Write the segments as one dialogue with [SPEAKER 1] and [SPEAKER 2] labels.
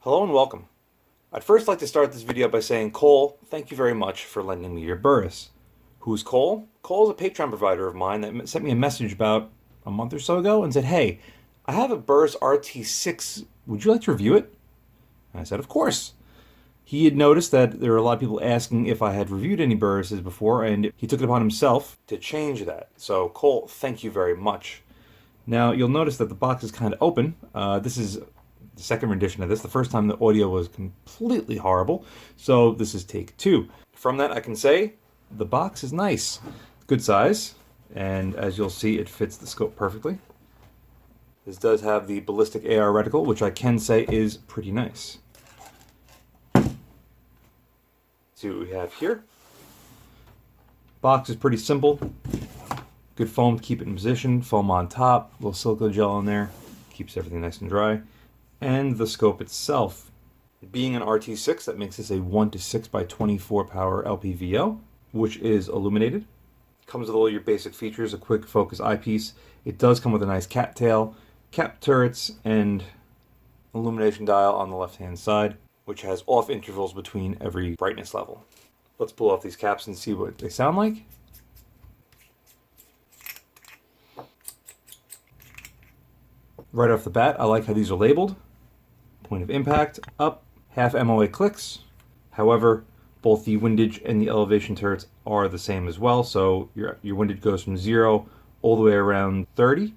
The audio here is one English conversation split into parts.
[SPEAKER 1] Hello and welcome. I'd first like to start this video by saying, Cole, thank you very much for lending me your Burris. Who's Cole? Cole is a Patreon provider of mine that sent me a message about a month or so ago and said, hey, I have a Burris RT-6. Would you like to review it? And I said, of course. He had noticed that there were a lot of people asking if I had reviewed any Burrises before, and he took it upon himself to change that. So, Cole, thank you very much. Now, you'll notice that the box is kind of open. This is the second rendition of this. The first time the audio was completely horrible, so this is take two. From that, I can say the box is nice. Good size, and as you'll see, it fits the scope perfectly. This does have the ballistic AR reticle, which I can say is pretty nice. See what we have here. Box is pretty simple. Good foam to keep it in position, foam on top, a little silica gel in there, keeps everything nice and dry. And the scope itself, being an RT-6, that makes this a 1:6x24 power LPVO, which is illuminated. Comes with all your basic features, a quick focus eyepiece. It does come with a nice cattail, cap turrets, and illumination dial on the left-hand side, which has off intervals between every brightness level. Let's pull off these caps and see what they sound like. Right off the bat, I like how these are labeled. Point of impact, up, half MOA clicks. However, both the windage and the elevation turrets are the same as well, so your windage goes from 0 all the way around 30.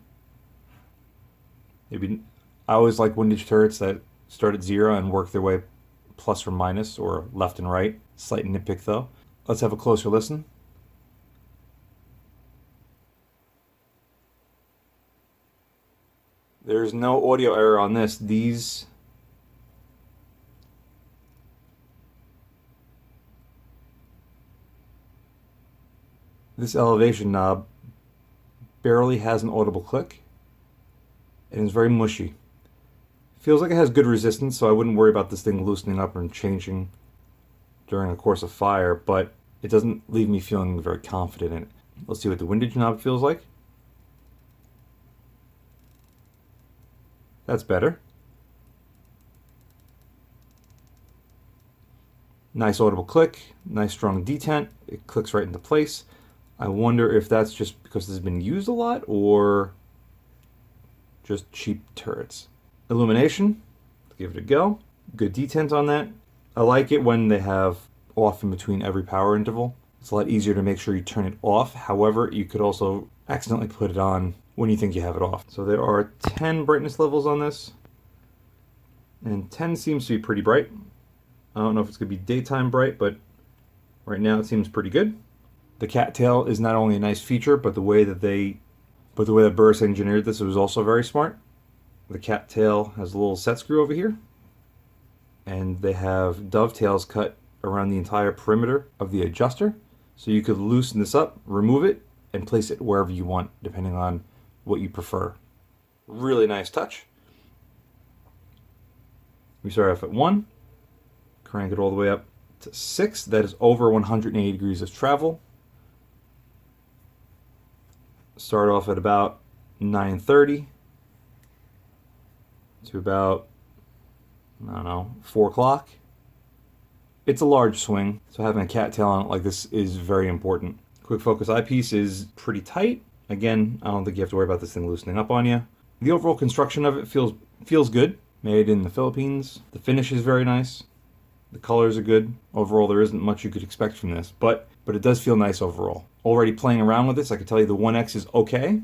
[SPEAKER 1] Maybe I always like windage turrets that start at 0 and work their way plus or minus, or left and right. Slight nitpick though. Let's have a closer listen. There's no audio error on this. This elevation knob barely has an audible click, and it's very mushy. Feels like it has good resistance, so I wouldn't worry about this thing loosening up and changing during a course of fire, but it doesn't leave me feeling very confident in it. Let's see what the windage knob feels like. That's better. Nice audible click, nice strong detent. It clicks right into place. I wonder if that's just because this has been used a lot or just cheap turrets. Illumination, let's give it a go. Good detent on that. I like it when they have off in between every power interval. It's a lot easier to make sure you turn it off. However, you could also accidentally put it on when you think you have it off. So there are 10 brightness levels on this, and 10 seems to be pretty bright. I don't know if it's going to be daytime bright, but right now it seems pretty good. The cattail is not only a nice feature, but the way that Burris engineered this was also very smart. The cattail has a little set screw over here, and they have dovetails cut around the entire perimeter of the adjuster, so you could loosen this up, remove it, and place it wherever you want, depending on what you prefer. Really nice touch. We start off at 1, crank it all the way up to 6. That is over 180 degrees of travel. Start off at about 9:30 to about, I don't know, 4 o'clock. It's a large swing, so having a cattail on it like this is very important. Quick focus eyepiece is pretty tight. Again, I don't think you have to worry about this thing loosening up on you. The overall construction of it feels good. Made in the Philippines. The finish is very nice. The colors are good. Overall, there isn't much you could expect from this, but it does feel nice overall. Already playing around with this, I can tell you the 1X is okay.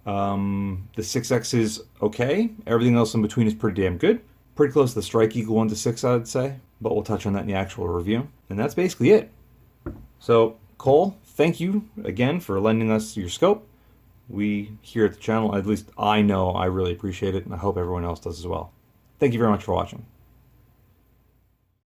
[SPEAKER 1] The 6X is okay. Everything else in between is pretty damn good. Pretty close to the Strike Eagle 1:6, I'd say, but we'll touch on that in the actual review. And that's basically it. So, Cole, thank you again for lending us your scope. We here at the channel, at least I know I really appreciate it, and I hope everyone else does as well. Thank you very much for watching.